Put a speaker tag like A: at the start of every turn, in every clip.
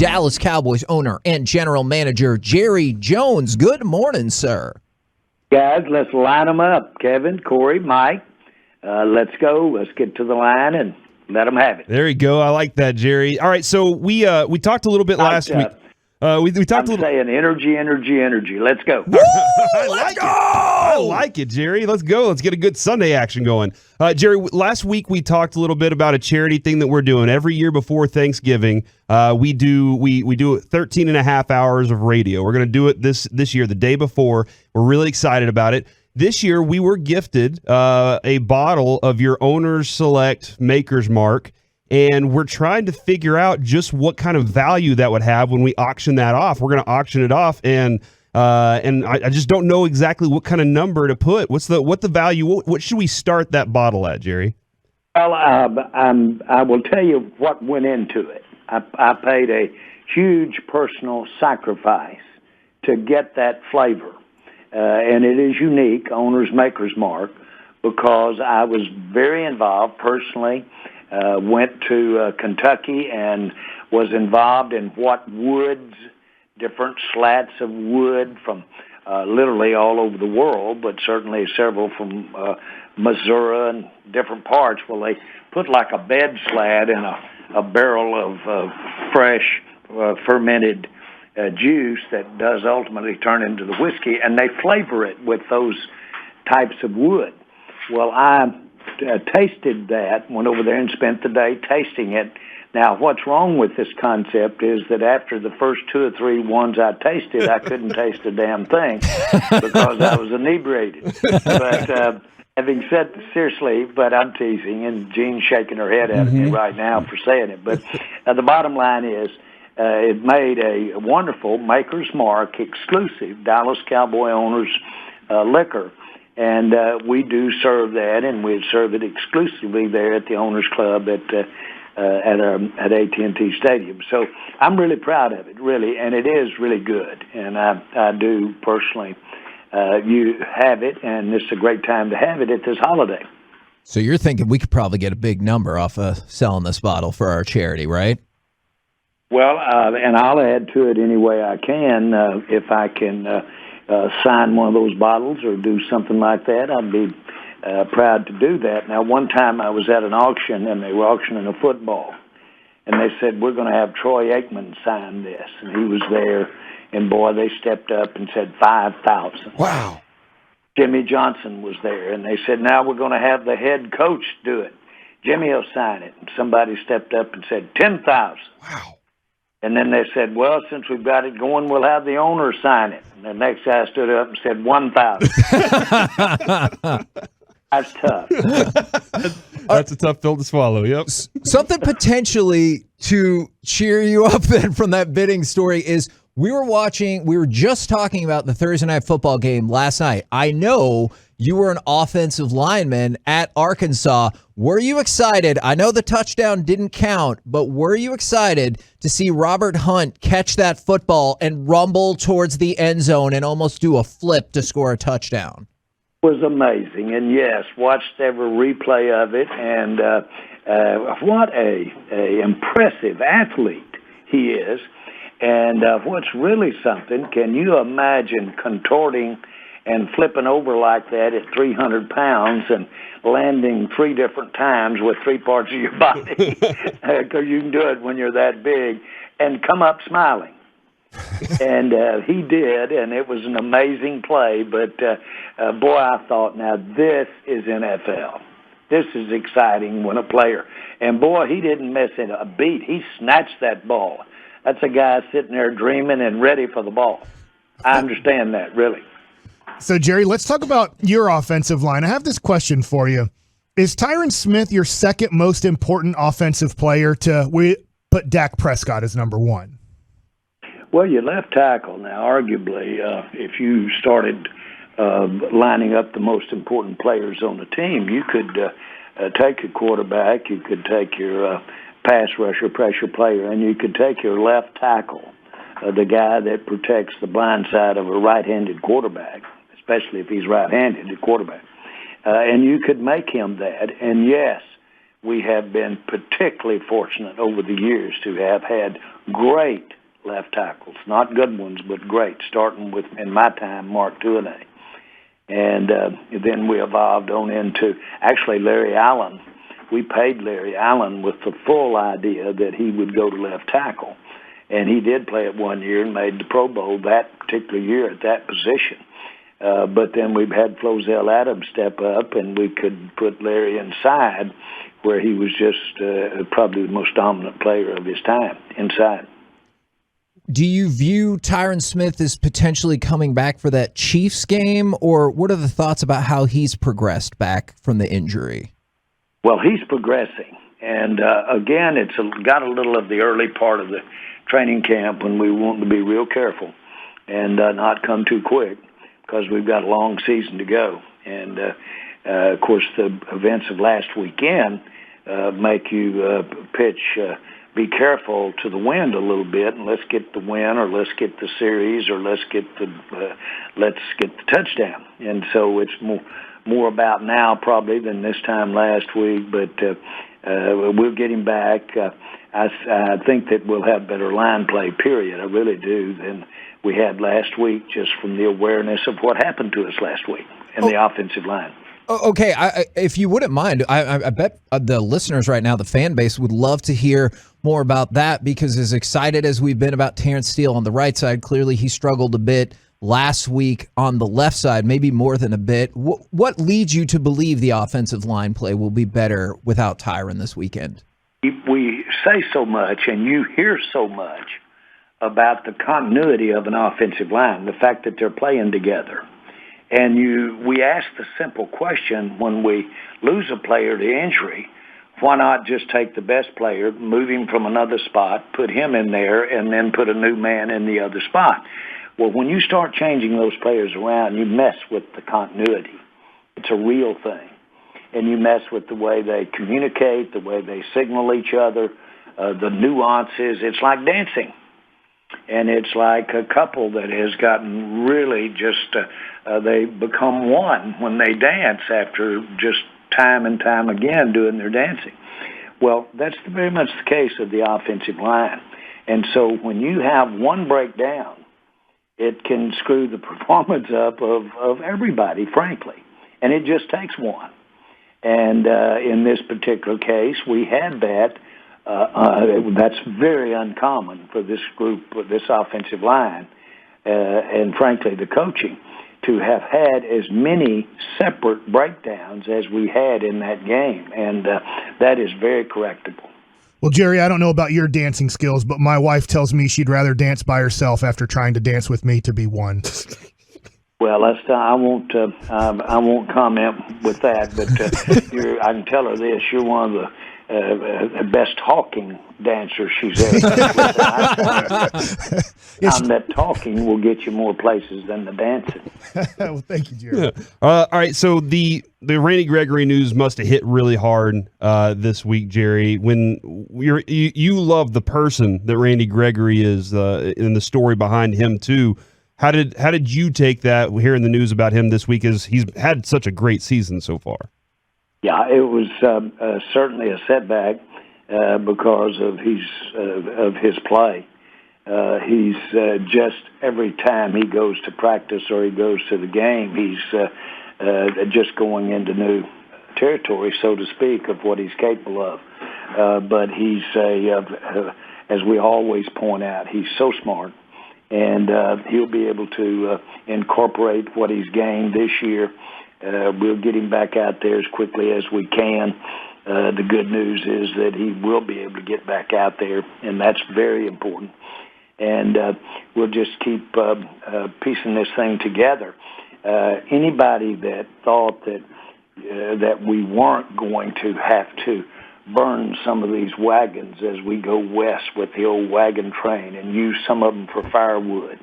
A: Dallas Cowboys owner and general manager Jerry Jones. Good morning, sir.
B: Guys, let's line them up. Kevin, Corey, Mike, let's go. Let's get to the line and let them have it.
C: There you go. I like that, Jerry. All right, so we talked a little bit last week. We talked
B: I'm saying energy. Let's go.
C: Woo, I like it, Jerry. Let's go. Let's get a good Sunday action going. Jerry, last week we talked a little bit about a charity thing that we're doing. Every year before Thanksgiving, we do 13 and a half hours of radio. We're going to do it this year, the day before. We're really excited about it. This year, we were gifted a bottle of your Owner's Select Maker's Mark, and we're trying to figure out just what kind of value that would have when we auction that off. We're going to auction it off, and I just don't know exactly what kind of number to put. What the value? What should we start that bottle at, Jerry?
B: Well, I will tell you what went into it. I paid a huge personal sacrifice to get that flavor, and it is unique, Owner's Maker's Mark, because I was very involved personally. Went to Kentucky and was involved in what woods, different slats of wood from literally all over the world, but certainly several from Missouri and different parts. Well, they put like a bed slat in a barrel of fresh fermented juice that does ultimately turn into the whiskey, and they flavor it with those types of wood. Well, I tasted that, went over there and spent the day tasting it. Now, what's wrong with this concept is that after the first 2 or 3 ones I tasted, I couldn't taste a damn thing because I was inebriated. But having said, seriously, but I'm teasing, and Jean's shaking her head at me right now for saying it. But the bottom line is it made a wonderful Maker's Mark exclusive Dallas Cowboy Owners liquor. And we do serve that, and we serve it exclusively there at the Owners Club at AT&T Stadium. So I'm really proud of it, really, and it is really good. And I do personally, you have it, and it's a great time to have it at this holiday.
A: So you're thinking we could probably get a big number off of selling this bottle for our charity, right?
B: Well, and I'll add to it any way I can. If I can sign one of those bottles or do something like that, I'd be proud to do that. Now, one time I was at an auction, and they were auctioning a football, and they said, we're going to have Troy Aikman sign this, and he was there, and boy, they stepped up and said $5,000.
A: Wow.
B: Jimmy Johnson was there, and they said, now we're going to have the head coach do it. Jimmy will sign it, and somebody stepped up and said $10,000.
A: Wow. And
B: then they said, well, since we've got it going, we'll have the owner sign it. And the next guy stood up and said $1,000. That's tough.
C: That's a tough pill to swallow, yep.
A: Something potentially to cheer you up then from that bidding story is we were just talking about the Thursday night football game last night. I know you were an offensive lineman at Arkansas. Were you excited? I know the touchdown didn't count, but were you excited to see Robert Hunt catch that football and rumble towards the end zone and almost do a flip to score a touchdown?
B: It was amazing, and yes, watched every replay of it, and what a impressive athlete he is. And what's really something, can you imagine contorting and flipping over like that at 300 pounds and landing 3 different times with 3 parts of your body? Because you can do it when you're that big, and come up smiling. And he did, and it was an amazing play. But, boy, I thought, now this is NFL. This is exciting when a player. And, boy, he didn't miss it a beat. He snatched that ball. That's a guy sitting there dreaming and ready for the ball. I understand that, really.
D: So, Jerry, let's talk about your offensive line. I have this question for you. Is Tyron Smith your second most important offensive player we put Dak Prescott as number 1?
B: Well, your left tackle now, arguably, if you started lining up the most important players on the team, you could take your quarterback, you could take your pass rusher, pressure player, and you could take your left tackle, the guy that protects the blind side of a right-handed quarterback, especially if he's right-handed, the quarterback, and you could make him that. And yes, we have been particularly fortunate over the years to have had great left tackles, not good ones, but great, starting with, in my time, Mark Tuanay. And then we evolved on into, actually, Larry Allen. We paid Larry Allen with the full idea that he would go to left tackle. And he did play it one year and made the Pro Bowl that particular year at that position. But then we've had Flozell Adams step up, and we could put Larry inside, where he was just probably the most dominant player of his time, inside.
A: Do you view Tyron Smith as potentially coming back for that Chiefs game, or what are the thoughts about how he's progressed back from the injury?
B: Well, he's progressing. And, again, it's got a little of the early part of the training camp when we want to be real careful and not come too quick, because we've got a long season to go. And, of course, the events of last weekend make you pitch be careful to the wind a little bit, and let's get the win, or let's get the series, or let's get the touchdown. And so it's more about now probably than this time last week, but we'll get him back. I think that we'll have better line play, period. I really do, than we had last week, just from the awareness of what happened to us last week in the offensive line.
A: Okay, if you wouldn't mind, I bet the listeners right now, the fan base, would love to hear more about that, because as excited as we've been about Terrence Steele on the right side, clearly he struggled a bit last week on the left side, maybe more than a bit. What leads you to believe the offensive line play will be better without Tyron this weekend?
B: We say so much, and you hear so much about the continuity of an offensive line, the fact that they're playing together. And we ask the simple question when we lose a player to injury, why not just take the best player, move him from another spot, put him in there, and then put a new man in the other spot? Well, when you start changing those players around, you mess with the continuity. It's a real thing. And you mess with the way they communicate, the way they signal each other, the nuances. It's like dancing. And it's like a couple that has gotten really just, they become one when they dance after just time and time again doing their dancing. Well, that's very much the case of the offensive line. And so when you have one breakdown, it can screw the performance up of everybody, frankly. And it just takes one. And in this particular case, we had that. That's very uncommon for this group, this offensive line, and frankly, the coaching, to have had as many separate breakdowns as we had in that game. And that is very correctable.
D: Well, Jerry, I don't know about your dancing skills, but my wife tells me she'd rather dance by herself after trying to dance with me to be one.
B: Well, I won't comment with that, but I can tell her this: you're one of the best talking dancer she's ever and that talking will get you more places than the dancing.
D: Well, thank you, Jerry.
C: Yeah. All right, so the Randy Gregory news must have hit really hard this week, Jerry. When you love the person that Randy Gregory is, in the story behind him too. How did you take that, hearing the news about him this week, as he's had such a great season so far?
B: Yeah, it was certainly a setback because of his play. He's just every time he goes to practice or he goes to the game, he's just going into new territory, so to speak, of what he's capable of. But he's as we always point out, he's so smart, and he'll be able to incorporate what he's gained this year. We'll get him back out there as quickly as we can. The good news is that he will be able to get back out there, and that's very important. And we'll just keep piecing this thing together. Anybody that thought that we weren't going to have to burn some of these wagons as we go west with the old wagon train and use some of them for firewood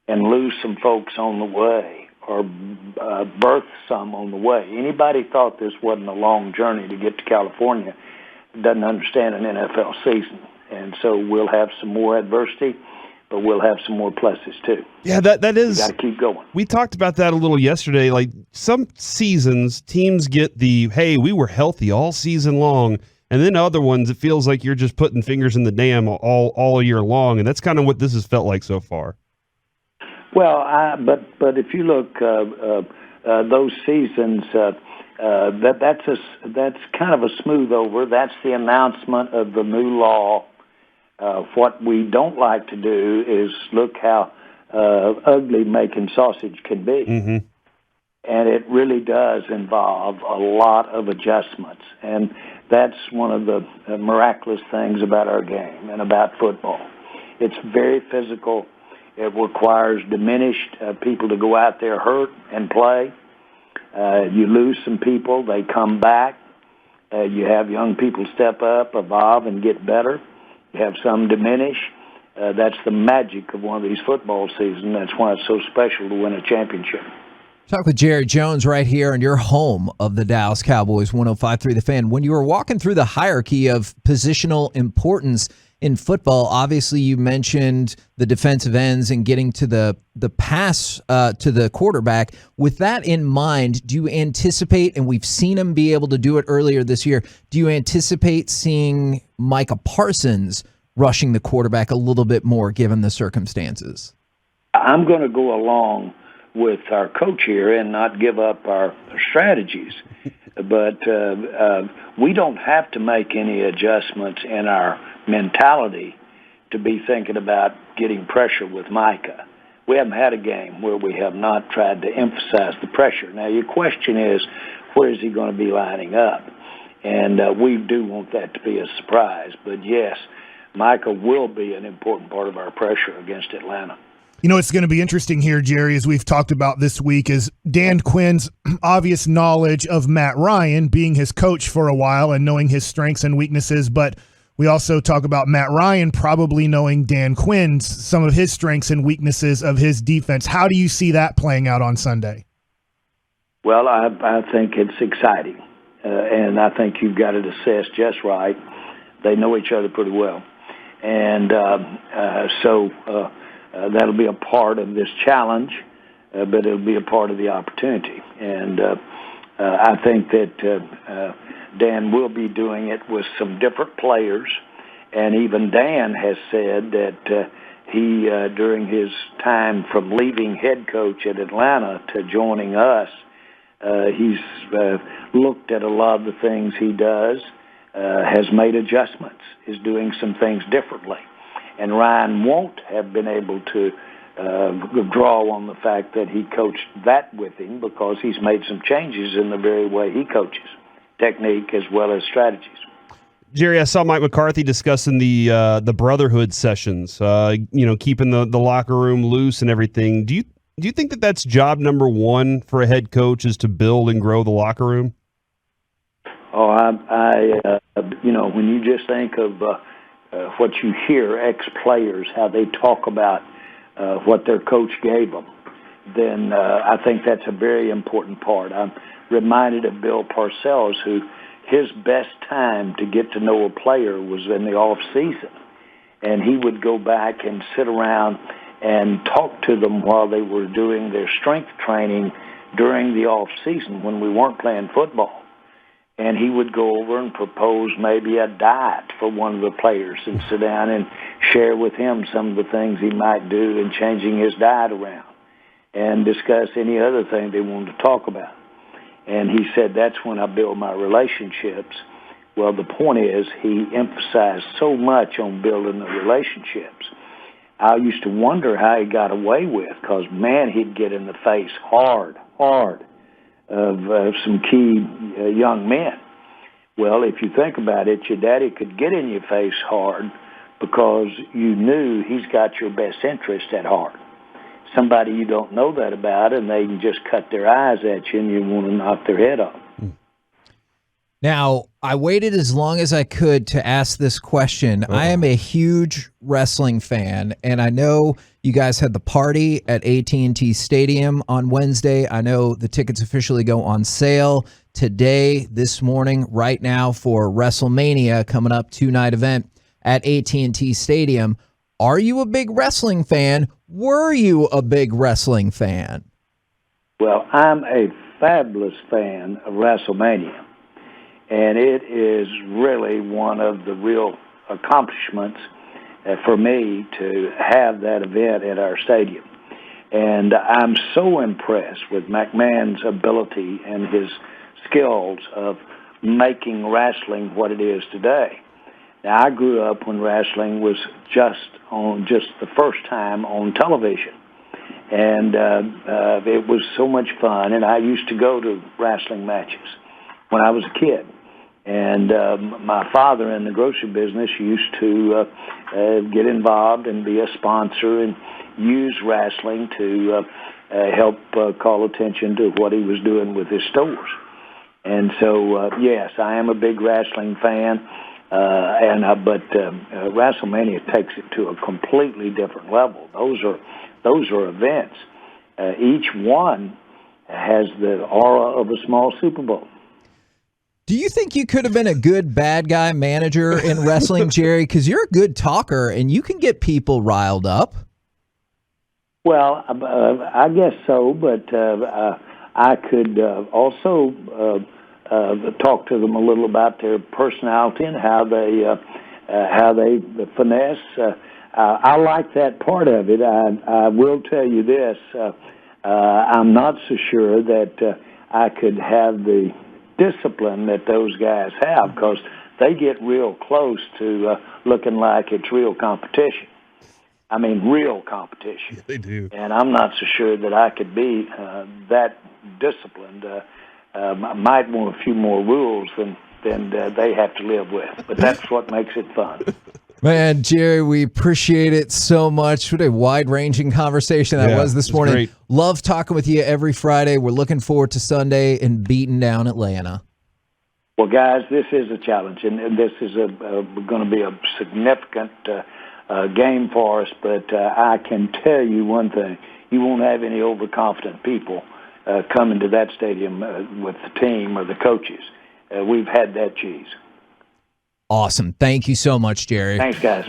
B: and lose some folks on the way, or birth some on the way. Anybody thought this wasn't a long journey to get to California doesn't understand an NFL season. And so we'll have some more adversity, but we'll have some more pluses too.
C: Yeah, that is.
B: Got to keep going.
C: We talked about that a little yesterday. Like some seasons, teams get the, hey, we were healthy all season long. And then other ones, it feels like you're just putting fingers in the dam all year long. And that's kind of what this has felt like so far.
B: Well, but if you look, those seasons, that's kind of a smooth over. That's the announcement of the new law. What we don't like to do is look how ugly making sausage can be.
C: Mm-hmm.
B: And it really does involve a lot of adjustments. And that's one of the miraculous things about our game and about football. It's very physical. It requires diminished people to go out there hurt and play. You lose some people, they come back. You have young people step up, evolve, and get better. You have some diminish. That's the magic of one of these football seasons. That's why it's so special to win a championship.
A: Talk with Jerry Jones right here in your home of the Dallas Cowboys, 105.3 The Fan. When you were walking through the hierarchy of positional importance in football, obviously you mentioned the defensive ends and getting to the pass to the quarterback. With that in mind, do you anticipate, and we've seen him be able to do it earlier this year, do you anticipate seeing Micah Parsons rushing the quarterback a little bit more given the circumstances?
B: I'm going to go along with our coach here and not give up our strategies. But we don't have to make any adjustments in our mentality to be thinking about getting pressure with Micah. We haven't had a game where we have not tried to emphasize the pressure. Now, your question is, where is he going to be lining up? And we do want that to be a surprise. But, yes, Micah will be an important part of our pressure against Atlanta.
D: You know, it's going to be interesting here, Jerry, as we've talked about this week, is Dan Quinn's obvious knowledge of Matt Ryan, being his coach for a while and knowing his strengths and weaknesses. But we also talk about Matt Ryan probably knowing Dan Quinn's, some of his strengths and weaknesses of his defense. How do you see that playing out on Sunday?
B: Well, I think it's exciting, and I think you've got it assessed just right. They know each other pretty well. And so that'll be a part of this challenge, but it'll be a part of the opportunity. And I think that Dan will be doing it with some different players. And even Dan has said that he, during his time from leaving head coach at Atlanta to joining us, he's looked at a lot of the things he does, has made adjustments, is doing some things differently. And Ryan won't have been able to draw on the fact that he coached that with him because he's made some changes in the very way he coaches, technique as well as strategies.
C: Jerry, I saw Mike McCarthy discussing the brotherhood sessions, keeping the locker room loose and everything. Do you think that that's job number one for a head coach, is to build and grow the locker room?
B: Oh, when you just think of what you hear ex-players, how they talk about what their coach gave them, then I think that's a very important part. I'm reminded of Bill Parcells, who his best time to get to know a player was in the off season, and he would go back and sit around and talk to them while they were doing their strength training during the off season when we weren't playing football. And he would go over and propose maybe a diet for one of the players and sit down and share with him some of the things he might do in changing his diet around and discuss any other thing they wanted to talk about. And he said, that's when I build my relationships. Well, the point is he emphasized so much on building the relationships. I used to wonder how he got away with, because, man, he'd get in the face hard of some key young men. Well, if you think about it, your daddy could get in your face hard because you knew he's got your best interest at heart. Somebody you don't know that about, and they can just cut their eyes at you and you want to knock their head off.
A: Now, I waited as long as I could to ask this question. I am a huge wrestling fan, and I know you guys had the party at AT&T Stadium on Wednesday. I know the tickets officially go on sale today, this morning, right now for Wrestlemania, coming up, 2-night event at AT&T Stadium. Are you a big wrestling fan? Were you a big wrestling fan?
B: Well, I'm a fabulous fan of Wrestlemania, and it is really one of the real accomplishments for me to have that event at our stadium. And I'm so impressed with McMahon's ability and his skills of making wrestling what it is today. Now, I grew up when wrestling was just the first time on television. And it was so much fun. And I used to go to wrestling matches when I was a kid. And my father in the grocery business used to get involved and be a sponsor and use wrestling to help call attention to what he was doing with his stores. And so, yes, I am a big wrestling fan, but WrestleMania takes it to a completely different level. Those are events. Each one has the aura of a small Super Bowl.
A: Do you think you could have been a good bad guy manager in wrestling, Jerry? Because you're a good talker and you can get people riled up.
B: Well, I guess so, but I could also talk to them a little about their personality and how they finesse. I like that part of it. I will tell you this: I'm not so sure that I could have the discipline that those guys have, because they get real close to looking like it's real competition. I mean, real competition.
C: Yeah, they do.
B: And I'm not so sure that I could be that disciplined. Might want a few more rules than they have to live with, but that's what makes it fun.
A: Man, Jerry, we appreciate it so much. What a wide-ranging conversation that was this morning.
C: Great.
A: Love talking with you every Friday. We're looking forward to Sunday and beating down Atlanta.
B: Well, guys, this is a challenge, and this is going to be a significant game for us, but I can tell you one thing. You won't have any overconfident people coming to that stadium with the team or the coaches. We've had that cheese.
A: Awesome. Thank you so much, Jerry.
B: Thanks, guys.